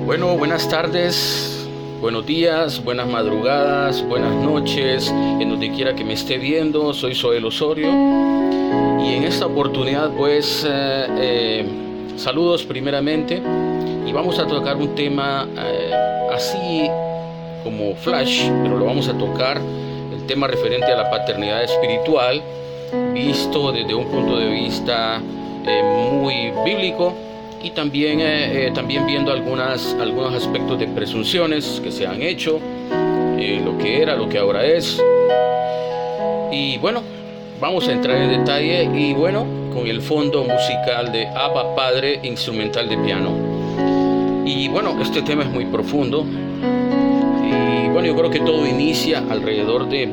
Bueno, buenas tardes, buenos días, buenas madrugadas, buenas noches, en donde quiera que me esté viendo. Soy Zoel Osorio y en esta oportunidad pues saludos primeramente y vamos a tocar un tema así como flash, pero lo vamos a tocar, el tema referente a la paternidad espiritual, visto desde un punto de vista muy bíblico. Y también viendo algunos aspectos de presunciones que se han hecho, lo que era, lo que ahora es. Y bueno, vamos a entrar en detalle y bueno, con el fondo musical de Abba Padre, instrumental de piano. Y bueno, este tema es muy profundo. Y bueno, yo creo que todo inicia alrededor de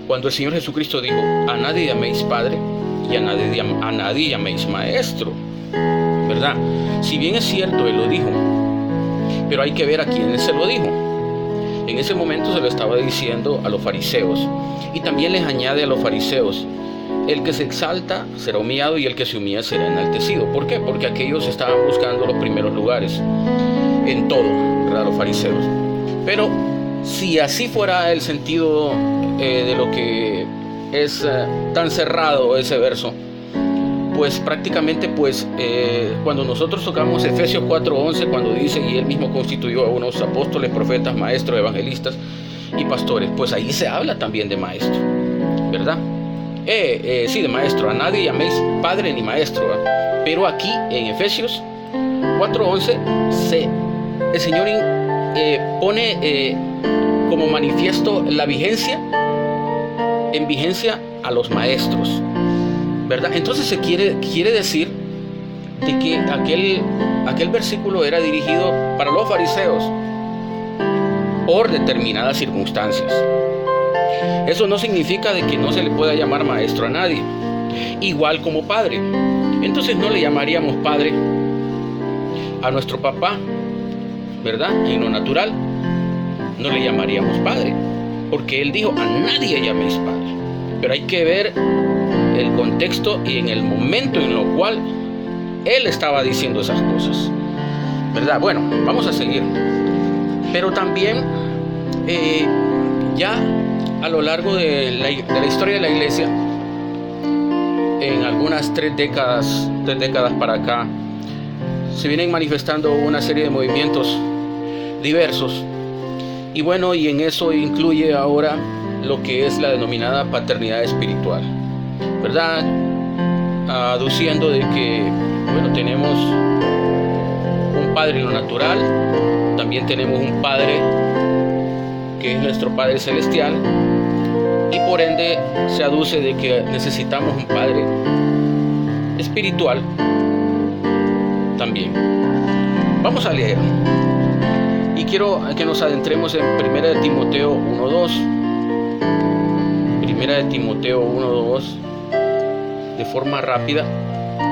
cuando el Señor Jesucristo dijo: a nadie llaméis Padre y a nadie llaméis Maestro. ¿Verdad? Si bien es cierto, Él lo dijo, pero hay que ver a quién se lo dijo. En ese momento se lo estaba diciendo a los fariseos, y también les añade a los fariseos: el que se exalta será humillado y el que se humilla será enaltecido. ¿Por qué? Porque aquellos estaban buscando los primeros lugares en todo, ¿verdad? Los fariseos. Pero si así fuera el sentido de lo que es tan cerrado ese verso, pues prácticamente cuando nosotros tocamos Efesios 4:11, cuando dice: y Él mismo constituyó a unos apóstoles, profetas, maestros, evangelistas y pastores, pues ahí se habla también de maestro, ¿verdad? Sí, de maestro. A nadie llaméis padre ni maestro, ¿verdad? Pero aquí en Efesios 4:11 el Señor pone como manifiesto la vigencia a los maestros, ¿verdad? Entonces se quiere decir de que aquel versículo era dirigido para los fariseos por determinadas circunstancias. Eso no significa de que no se le pueda llamar maestro a nadie, igual como padre. Entonces no le llamaríamos padre a nuestro papá, ¿verdad? En lo natural no le llamaríamos padre, porque Él dijo: a nadie llaméis padre. Pero hay que ver el contexto y en el momento en lo cual Él estaba diciendo esas cosas, ¿verdad? Bueno, vamos a seguir. Pero también ya a lo largo de la historia de la iglesia, en algunas tres décadas para acá, se vienen manifestando una serie de movimientos diversos. Y bueno, y en eso incluye ahora lo que es la denominada paternidad espiritual, ¿verdad? Aduciendo de que, bueno, tenemos un padre en lo natural, también tenemos un padre que es nuestro Padre Celestial, y por ende se aduce de que necesitamos un padre espiritual también. Vamos a leer, y quiero que nos adentremos en 1 de Timoteo 1:2. 1 de Timoteo 1:2 de forma rápida,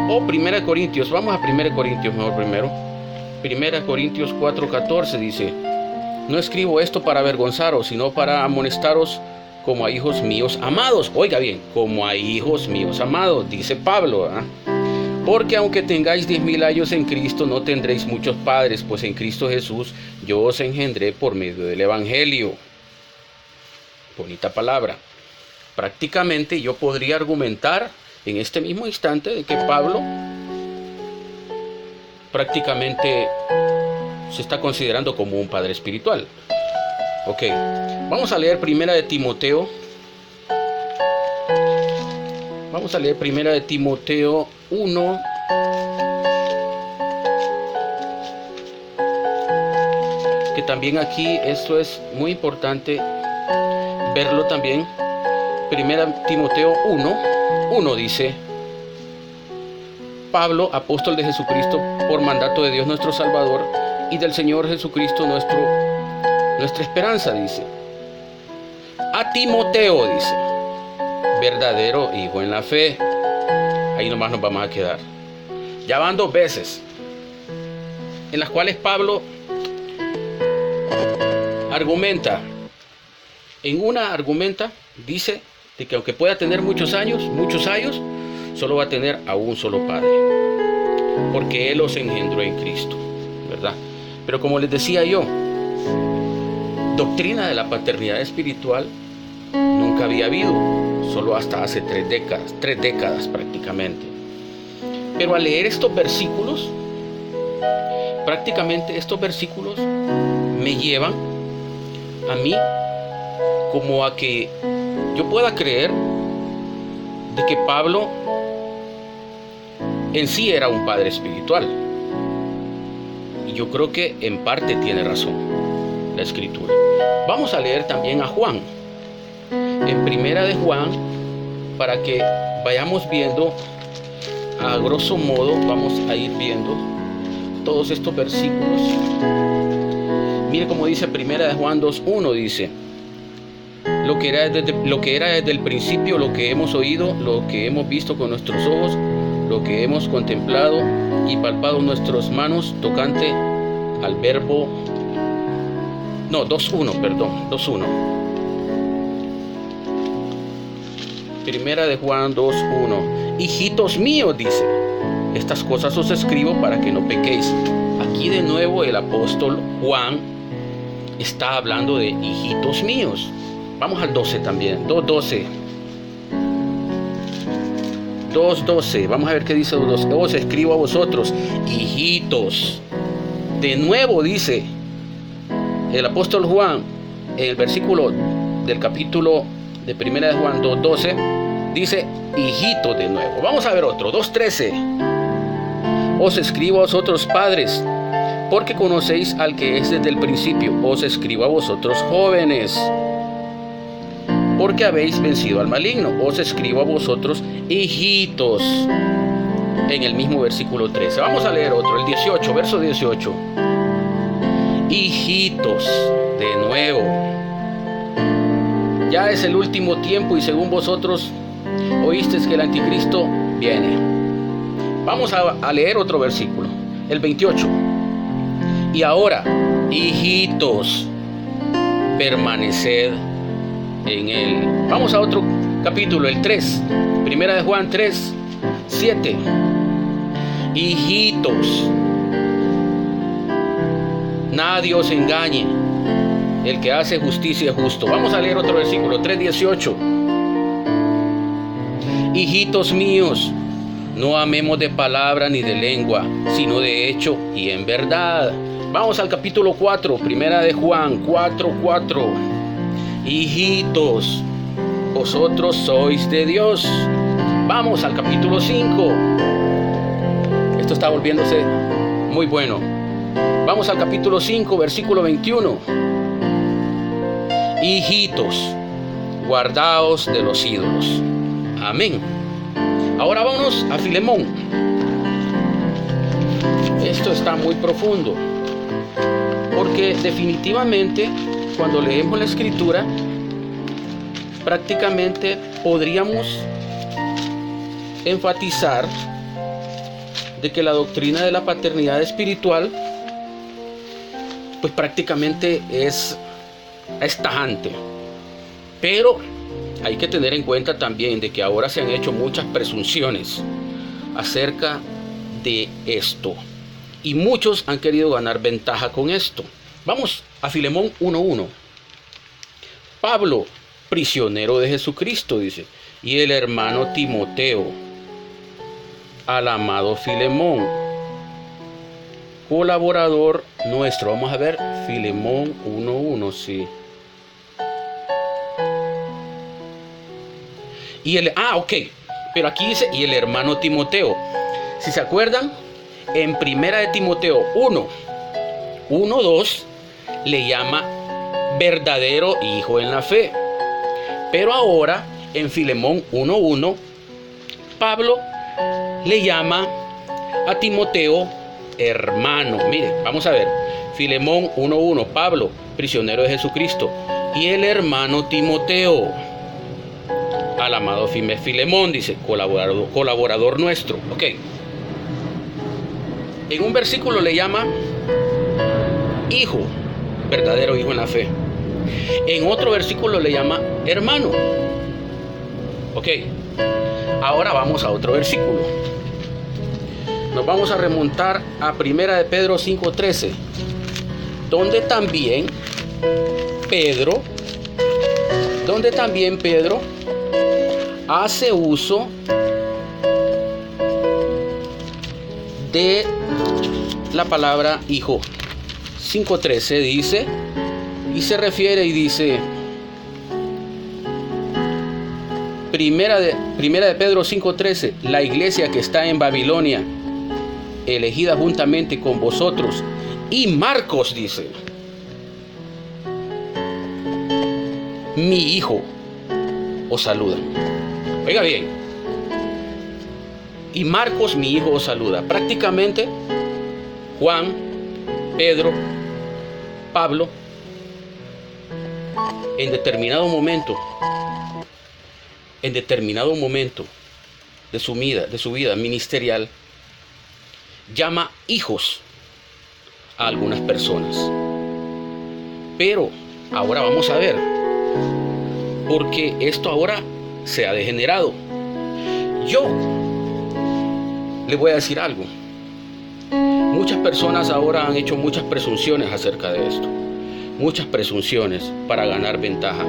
o 1 de Corintios, vamos a 1 de Corintios mejor primero. 1 de Corintios 4:14 dice: no escribo esto para avergonzaros, sino para amonestaros como a hijos míos amados. Oiga bien, como a hijos míos amados, dice Pablo, ¿eh? Porque aunque tengáis 10,000 años en Cristo, no tendréis muchos padres, pues en Cristo Jesús yo os engendré por medio del Evangelio. Bonita palabra. Prácticamente yo podría argumentar en este mismo instante de que Pablo prácticamente se está considerando como un padre espiritual. Ok, vamos a leer 1 de Timoteo. Vamos a leer 1 de Timoteo 1. Que también aquí esto es muy importante verlo también. 1 Timoteo 1:1 dice: Pablo, apóstol de Jesucristo, por mandato de Dios nuestro Salvador y del Señor Jesucristo nuestra esperanza, dice. A Timoteo, dice, verdadero hijo en la fe. Ahí nomás nos vamos a quedar. Ya van 2 veces en las cuales Pablo argumenta. En una argumenta, dice de que aunque pueda tener muchos años, solo va a tener a un solo padre, porque Él los engendró en Cristo, ¿verdad? Pero como les decía yo, doctrina de la paternidad espiritual nunca había habido, solo hasta hace 3 décadas prácticamente. Pero al leer estos versículos, prácticamente estos versículos me llevan a mí como a que yo pueda creer de que Pablo en sí era un padre espiritual. Y yo creo que en parte tiene razón la escritura. Vamos a leer también a Juan, en primera de Juan, para que vayamos viendo, a grosso modo, vamos a ir viendo todos estos versículos. Mire cómo dice primera de Juan 2:1, dice: lo que era desde el principio, lo que hemos oído, lo que hemos visto con nuestros ojos, lo que hemos contemplado y palpado nuestras manos tocante al verbo. No, 2:1. Primera de Juan 2:1. Hijitos míos, dice, estas cosas os escribo para que no pequéis. Aquí de nuevo el apóstol Juan está hablando de hijitos míos. Vamos al 12 también, 2:12. Vamos a ver qué dice 2:12. Os escribo a vosotros, hijitos. De nuevo dice el apóstol Juan en el versículo del capítulo de primera de Juan 2:12, dice hijitos de nuevo. Vamos a ver otro, 2:13. Os escribo a vosotros, padres, porque conocéis al que es desde el principio. Os escribo a vosotros, jóvenes, porque habéis vencido al maligno. Os escribo a vosotros, hijitos. En el mismo versículo 13. Vamos a leer otro, el 18, verso 18. Hijitos, de nuevo. Ya es el último tiempo y según vosotros oísteis que el anticristo viene. Vamos a leer otro versículo, el 28. Y ahora, hijitos, permaneced en él. Vamos a otro capítulo, el 3, primera de Juan 3:7. Hijitos, nadie os engañe, el que hace justicia es justo. Vamos a leer otro versículo, 3:18. Hijitos míos, no amemos de palabra ni de lengua, sino de hecho y en verdad. Vamos al capítulo 4, primera de Juan 4:4. Hijitos, vosotros sois de Dios. Vamos al capítulo 5. Esto está volviéndose muy bueno. Vamos al capítulo 5, versículo 21. Hijitos, guardaos de los ídolos. Amén. Ahora vámonos a Filemón. Esto está muy profundo, porque definitivamente cuando leemos la escritura, prácticamente podríamos enfatizar de que la doctrina de la paternidad espiritual pues prácticamente es tajante. Pero hay que tener en cuenta también de que ahora se han hecho muchas presunciones acerca de esto y muchos han querido ganar ventaja con esto. Vamos a Filemón 1:1. Pablo, prisionero de Jesucristo, dice, y el hermano Timoteo, al amado Filemón, colaborador nuestro. Vamos a ver Filemón 1:1, sí. Ok, pero aquí dice, y el hermano Timoteo. Si se acuerdan, en primera de Timoteo 1:2 le llama verdadero hijo en la fe. Pero ahora, en Filemón 1:1, Pablo le llama a Timoteo hermano. Mire, vamos a ver. Filemón 1:1, Pablo, prisionero de Jesucristo, y el hermano Timoteo, al amado Filemón, dice, colaborador nuestro. Ok. En un versículo le llama hijo, verdadero hijo en la fe. En otro versículo le llama hermano. Ok. Ahora vamos a otro versículo. Nos vamos a remontar a primera de Pedro 5:13. donde también Pedro hace uso de la palabra hijo. 5:13 dice, y se refiere y dice, Primera de Pedro 5:13, la iglesia que está en Babilonia, elegida juntamente con vosotros, y Marcos dice, mi hijo os saluda. Oiga bien, y Marcos, mi hijo, os saluda. Prácticamente Juan, Pedro, Pablo, en determinado momento de su vida ministerial, llama hijos a algunas personas. Pero ahora vamos a ver, porque esto ahora se ha degenerado. Yo le voy a decir algo. Muchas personas ahora han hecho muchas presunciones acerca de esto. Muchas presunciones para ganar ventaja,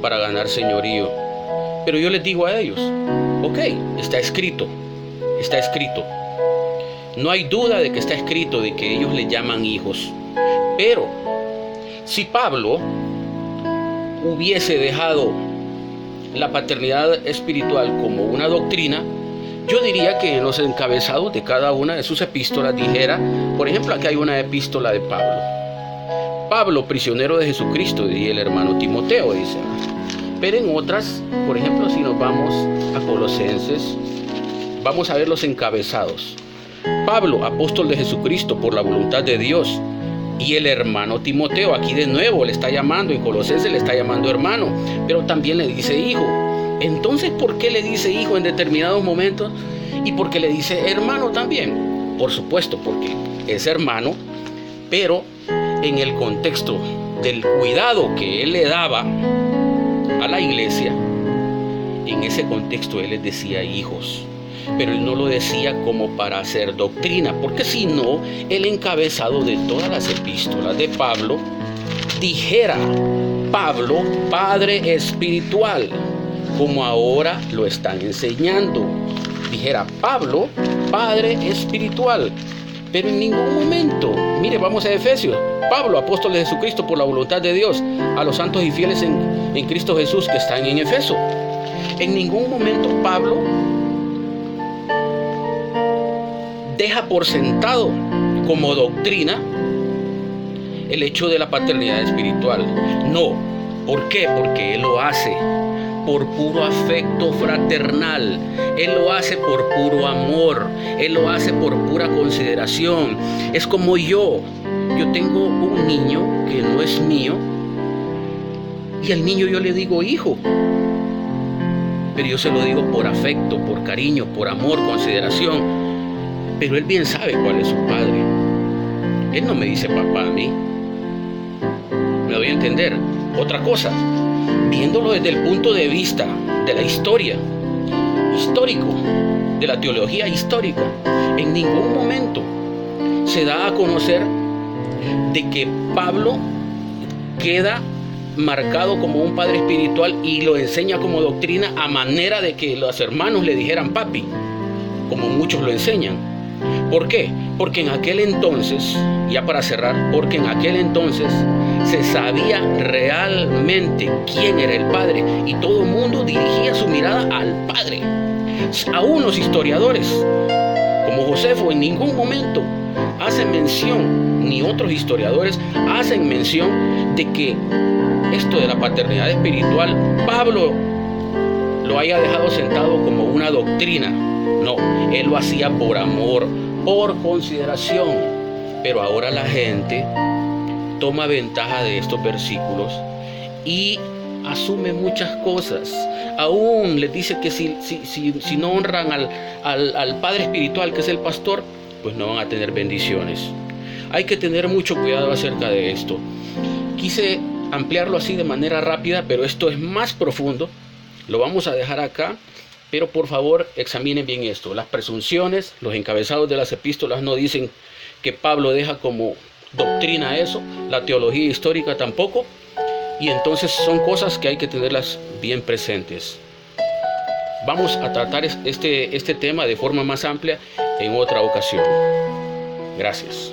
para ganar señorío. Pero yo les digo a ellos, ok, está escrito. No hay duda de que está escrito, de que ellos le llaman hijos. Pero si Pablo hubiese dejado la paternidad espiritual como una doctrina, yo diría que en los encabezados de cada una de sus epístolas dijera, por ejemplo, aquí hay una epístola de Pablo, prisionero de Jesucristo, y el hermano Timoteo, dice. Pero en otras, por ejemplo, si nos vamos a Colosenses, vamos a ver los encabezados. Pablo, apóstol de Jesucristo por la voluntad de Dios, y el hermano Timoteo, aquí de nuevo le está llamando, en Colosenses le está llamando hermano, pero también le dice hijo. Entonces, ¿por qué le dice hijo en determinados momentos? ¿Y por qué le dice hermano también? Por supuesto, porque es hermano, pero en el contexto del cuidado que él le daba a la iglesia, en ese contexto él les decía hijos. Pero él no lo decía como para hacer doctrina, porque si no, el encabezado de todas las epístolas de Pablo dijera, Pablo, padre espiritual, como ahora lo están enseñando. Dijera, Pablo, padre espiritual. Pero en ningún momento, mire, vamos a Efesios, Pablo, apóstol de Jesucristo por la voluntad de Dios, a los santos y fieles en Cristo Jesús que están en Efeso. En ningún momento Pablo deja por sentado como doctrina el hecho de la paternidad espiritual. No. ¿Por qué? Porque él lo hace por puro afecto fraternal. Él lo hace por puro amor. Él lo hace por pura consideración. Es como yo tengo un niño que no es mío, y al niño yo le digo hijo, pero yo se lo digo por afecto, por cariño, por amor, consideración. Pero él bien sabe cuál es su padre. Él no me dice papá a mí. ¿Me doy a entender? Otra cosa, viéndolo desde el punto de vista de la historia, histórico, de la teología histórica, en ningún momento se da a conocer de que Pablo queda marcado como un padre espiritual y lo enseña como doctrina a manera de que los hermanos le dijeran papi, como muchos lo enseñan. ¿Por qué? Porque en aquel entonces, ya para cerrar, porque en aquel entonces se sabía realmente quién era el Padre y todo el mundo dirigía su mirada al Padre. Aún los historiadores, como Josefo, en ningún momento hacen mención, ni otros historiadores hacen mención de que esto de la paternidad espiritual, Pablo lo haya dejado sentado como una doctrina. No, él lo hacía por amor, por consideración. Pero ahora la gente toma ventaja de estos versículos y asume muchas cosas. Aún les dice que si no honran al padre espiritual, que es el pastor, pues no van a tener bendiciones. Hay que tener mucho cuidado acerca de esto. Quise ampliarlo así de manera rápida, pero esto es más profundo. Lo vamos a dejar acá. Pero por favor examinen bien esto. Las presunciones, los encabezados de las epístolas no dicen que Pablo deja como doctrina eso, la teología histórica tampoco, y entonces son cosas que hay que tenerlas bien presentes. Vamos a tratar este tema de forma más amplia en otra ocasión. Gracias.